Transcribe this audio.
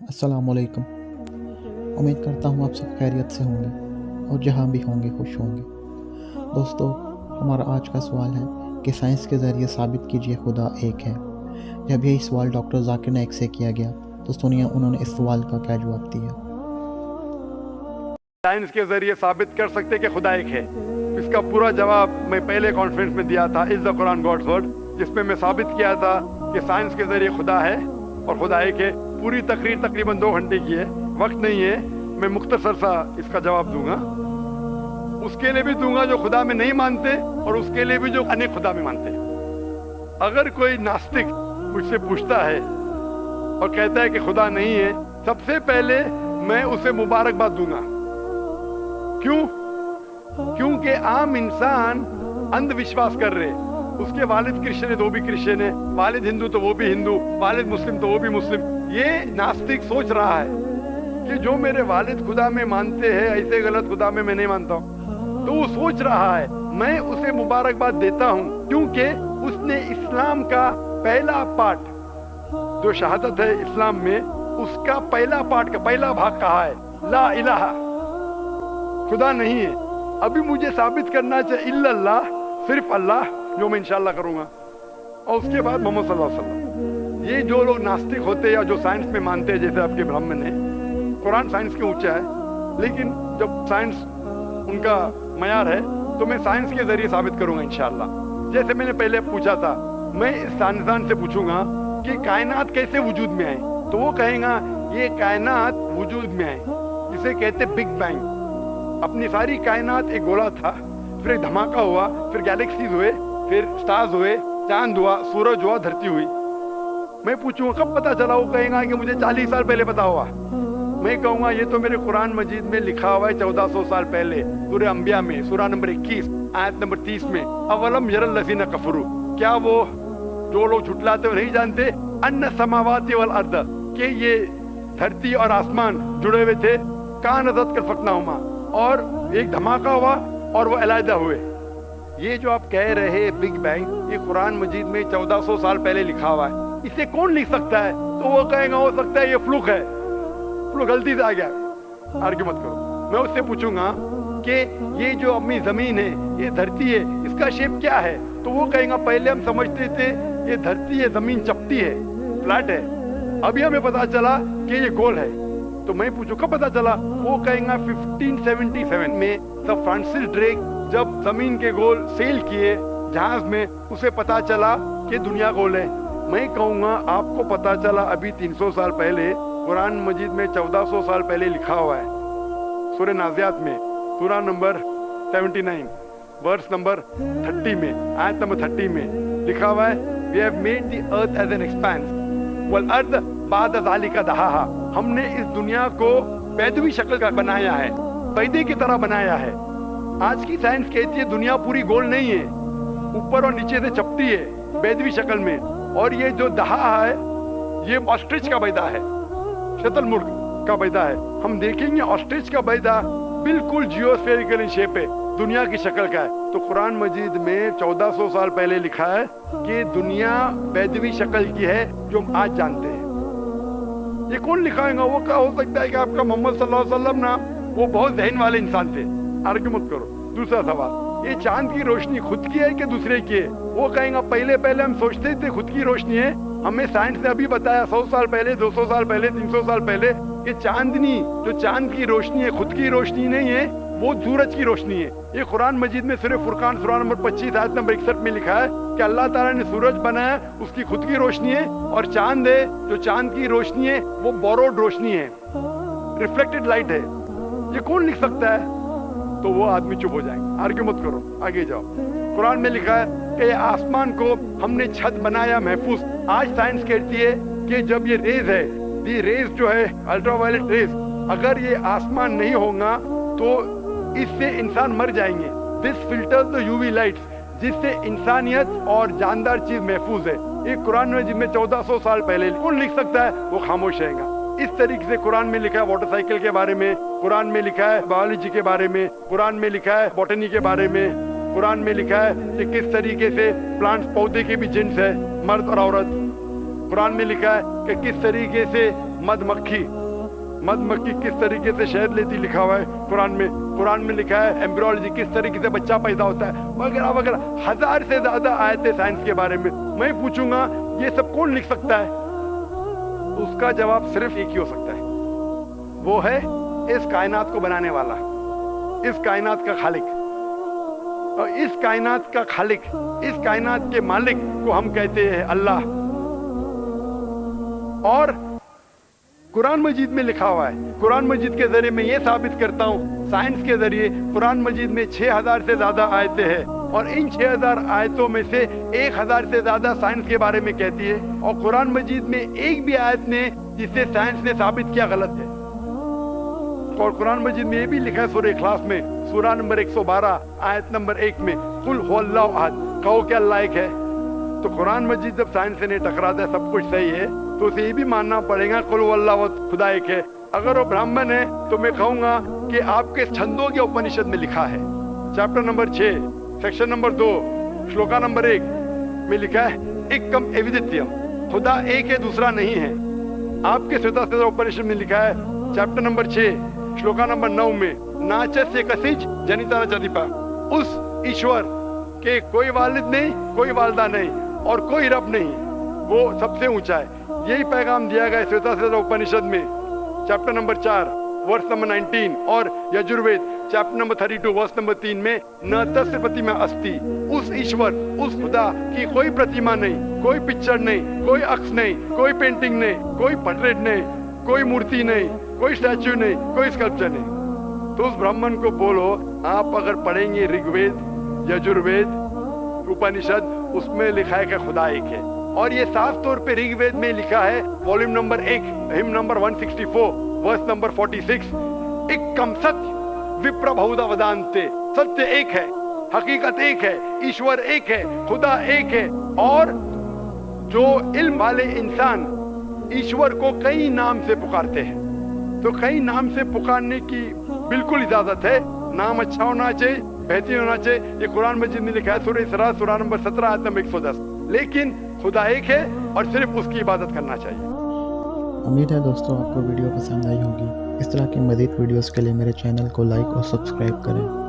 अस्सलामुअलैकुम। उम्मीद करता हूँ आप सब खैरियत से होंगे और जहाँ भी होंगे खुश होंगे। दोस्तों, हमारा आज का सवाल है कि साइंस के ज़रिए साबित कीजिए खुदा एक है। जब यही सवाल डॉक्टर जाकिर नाइक से किया गया तो सुनिए उन्होंने इस सवाल का क्या जवाब दिया। साइंस के जरिए साबित कर सकते कि खुदा एक है। इसका पूरा जवाब मैं पहले कॉन्फ्रेंस में दिया था, is the Quran God's word, जिसमें मैं साबित किया था कि साइंस के जरिए खुदा है और खुदा एक है। पूरी तकरीर तकरीबन 2 घंटे की है, वक्त नहीं है, मैं मुख्तसर सा इसका जवाब दूंगा। उसके लिए भी दूंगा जो खुदा में नहीं मानते और उसके लिए भी जो अनेक खुदा में मानते। अगर कोई नास्तिक मुझसे पूछता है और कहता है कि खुदा नहीं है, सबसे पहले मैं उसे मुबारकबाद दूंगा। क्यों? क्योंकि आम इंसान अंधविश्वास कर रहे। उसके वालिद क्रिश्चियन है तो वो भी क्रिश्चियन है, वालिद हिंदू तो वो भी हिंदू, वालिद मुस्लिम तो वो भी मुस्लिम। ये नास्तिक सोच रहा है कि जो मेरे वालिद खुदा में मानते हैं ऐसे गलत खुदा में मैं नहीं मानता हूँ। तो वो सोच रहा है, मैं उसे मुबारकबाद देता हूँ क्योंकि उसने इस्लाम का पहला पार्ट जो शहादत है इस्लाम में, उसका पहला पार्ट का पहला भाग कहा है, ला इलाहा, खुदा नहीं है। अभी मुझे साबित करना चाहिए इल्लल्लाह, सिर्फ अल्लाह, जो मैं इंशाल्लाह करूंगा, और उसके बाद मोहम्मद सल्लल्लाहु अलैहि वसल्लम। ये जो लोग नास्तिक होते हैं या जो साइंस में मानते हैं, जैसे आपके ब्राह्मण है, कुरान साइंस के ऊंचा है, लेकिन जब साइंस उनका मयार है तो मैं साइंस के जरिए साबित करूंगा इंशाल्लाह। जैसे मैंने पहले पूछा था, मैं इस साइंसदान से पूछूंगा कि कायनात कैसे वजूद में आए, तो वो कहेगा ये कायनात वजूद में आए, इसे कहते बिग बैंग। अपनी सारी कायनात एक गोला था, फिर एक धमाका हुआ, फिर गैलेक्सीज हुए, फिर स्टार्स हुए, चांद हुआ, सूरज हुआ, धरती हुई। मैं पूछूंगा कब पता चला, वो कहेगा कि मुझे 40 साल पहले पता हुआ। मैं कहूंगा ये तो मेरे कुरान मजीद में लिखा हुआ है 1400 साल पहले, सूरह अंबिया में, सूरह नंबर 21 आयत नंबर 30 में, अवलम यरल लज़ीना कफरू, क्या वो जो लोग झुटलाते हो नहीं जानते, अन्ना समावाति वल अर्द, कि ये धरती और आसमान जुड़े हुए थे, कानज़त कल फकनाहुमा, और एक धमाका हुआ और वो अलहदा हुए। ये जो आप कह रहे बिग बैंग, ये कुरान मजीद में 1400 साल पहले लिखा हुआ है, इसे कौन लिख सकता है? तो वो कहेगा हो सकता है ये फ्लूक है, फ्लूक गलती से आ गया, आर्ग्यू मत करो। मैं उससे पूछूंगा कि ये जो अपनी जमीन है, ये धरती है, इसका शेप क्या है? तो वो कहेगा पहले हम समझते थे ये धरती है, जमीन चपटी है, फ्लैट है, अभी हमें पता चला कि ये गोल है। तो मैं पूछूं कब पता चला? वो कहेगा 1577 में सर फ्रांसिस ड्रेक जब जमीन के गोल सेल किए जहाज में, उसे पता चला कि दुनिया गोल है। मैं कहूंगा आपको पता चला अभी 300 साल पहले, कुरान मजीद में 1400 साल पहले लिखा हुआ है, सूरह नाज़ियात में, सूरह नंबर 79 वर्स नंबर 30 में, आयत नंबर 30 में लिखा हुआ है, we have made the earth as an expanse वल अर्द बाद ज़ालिका दहाहा, हमने इस दुनिया को बैदवी शक्ल का बनाया है, पैदे की तरह बनाया है। आज की साइंस कहती है दुनिया पूरी गोल नहीं है, ऊपर और नीचे से चपटी है बैदवी शक्ल में, और ये जो दहा है ये ऑस्ट्रिच का बैदा है, शतुरमुर्ग का बैदा है। हम देखेंगे ऑस्ट्रिच का बैदा बिल्कुल जियोस्फेरिकल शेप है, दुनिया की शक्ल का है। तो कुरान मजीद में 1400 साल पहले लिखा है कि दुनिया बैदवी शक्ल की है जो हम आज जानते हैं। ये कौन लिखाएगा? वो क्या हो सकता है कि आपका मोहम्मद सल्लल्लाहु अलैहि वसल्लम ना, वो बहुत ज़हन वाले इंसान थे, आर्ग्यू मत करो। दूसरा सवाल, ये चांद की रोशनी खुद की है कि दूसरे की है? वो कहेगा पहले पहले हम सोचते थे खुद की रोशनी है, हमें साइंस ने अभी बताया 100 साल पहले, 200 साल पहले, 300 साल पहले कि चांदनी जो चांद की रोशनी है खुद की रोशनी नहीं है, वो सूरज की रोशनी है। ये कुरान मजीद में सूरह फुरकान सूरह नंबर 25 आयत नंबर 61 में लिखा है कि अल्लाह ताला ने सूरज बनाया, उसकी खुद की रोशनी है, और चांद है जो चांद की रोशनी है वो बोरोड रोशनी है, रिफ्लेक्टेड लाइट है। ये कौन लिख सकता है? तो वो आदमी चुप हो जाएंगे, आर्ग्यू मत करो, आगे जाओ। कुरान में लिखा है कि ये आसमान को हमने छत बनाया महफूज। आज साइंस कहती है कि जब ये रेज है, ये रेज जो है अल्ट्रावायलेट रेज, अगर ये आसमान नहीं होगा तो इससे इंसान मर जाएंगे। This filters the UV lights, जिससे इंसानियत और जानदार चीज महफूज है। ये कुरान में जिसमें 1400 साल पहले कौन लिख सकता है? वो खामोश रहेगा। इस तरीके से कुरान में लिखा है मोटरसाइकिल के बारे में, कुरान में लिखा है बायोलॉजी के बारे में, कुरान में लिखा है बॉटनी के बारे में, कुरान में लिखा है कि किस तरीके से प्लांट्स पौधे के भी जिन्स है, मर्द और औरत। कुरान में लिखा है कि किस तरीके से मधुमक्खी किस तरीके से शहद लेती लिखा हुआ है कुरान में लिखा है एम्ब्रियोलॉजी किस तरीके से बच्चा पैदा होता है वगैरह वगैरह 1000 से ज्यादा आयतें साइंस के बारे में। मैं पूछूंगा ये सब कौन लिख सकता है? उसका जवाब सिर्फ एक ही हो सकता है, वो है इस कायनात को बनाने वाला, इस कायनात का खालिक। और इस कायनात का खालिक, इस कायनात के मालिक को हम कहते हैं अल्लाह। और कुरान मजीद में लिखा हुआ है, कुरान मजीद के जरिए मैं ये साबित करता हूँ साइंस के जरिए, कुरान मजीद में 6000 से ज्यादा आयतें हैं और इन 6000 आयतों में से 1000 से ज्यादा साइंस के बारे में कहती है और कुरान मजीद में एक भी आयत ने जिसे साइंस ने साबित किया गलत है। और कुरान मजीद में ये भी लिखा है सूरह इखलास में, सूरा नंबर 112 आयत नंबर 1 में, कुल हुवल्लाहु अहद, कहो क्या अल्लाह एक है। तो कुरान मजीद जब साइंस से नहीं टकराता है, सब कुछ सही है, तो उसे ये भी मानना पड़ेगा कुल हुवल्लाहु अहद, खुदा एक है। अगर वो ब्राह्मण है तो मैं कहूंगा कि आपके छंदों के उपनिषद में लिखा है, chapter number 6 section number 2 shloka number 1 में लिखा है एकम एविदित्यम, खुदा एक है दूसरा नहीं है। आपके श्वेता उपनिषद में लिखा है चैप्टर नंबर 6 श्लोका नंबर 9 में नाचस्य कसिच जनिता चदिपा, उस ईश्वर के कोई वालिद नहीं, कोई वालदा नहीं और कोई रब नहीं, वो सबसे ऊंचा है। यही पैगाम दिया गया श्वेता उपनिषद में चैप्टर नंबर 4 वर्ष नंबर 19 और यजुर्वेद चैप्टर नंबर 32 वर्ष नंबर 3 में न तस्य प्रतिमा अस्ति, उस ईश्वर, उस खुदा की कोई प्रतिमा नहीं, कोई पिक्चर नहीं, कोई अक्स नहीं, कोई पेंटिंग नहीं, कोई पोर्ट्रेट नहीं, कोई मूर्ति नहीं, कोई स्टैच्यू नहीं, कोई स्कल्पचर नहीं। तो उस ब्राह्मण को बोलो, आप अगर पढ़ेंगे ऋग्वेद, यजुर्वेद, उपनिषद, उसमें लिखा है कि खुदा एक है। और ये साफ तौर पे ऋग्वेद में लिखा है volume number 1 hymn number 164 verse number 46, एकम सत्य विप्र बहुधा वदान्ते, सत्य एक है, हकीकत एक है, ईश्वर एक है, खुदा एक है। और जो इल्म वाले इंसान ईश्वर को कई नाम से पुकारते हैं, तो कई नाम से पुकारने की बिल्कुल इजाजत है, नाम अच्छा होना चाहिए, बेहतरीन होना चाहिए। ये कुरान मजीद में लिखा है सूरह इसरा सूरा नंबर 17 आयत नंबर 110। लेकिन खुदा एक है और सिर्फ उसकी इबादत करना चाहिए। उम्मीद है दोस्तों आपको वीडियो पसंद आई होगी। इस तरह की मज़ीद वीडियोस के लिए मेरे चैनल को लाइक और सब्सक्राइब करें।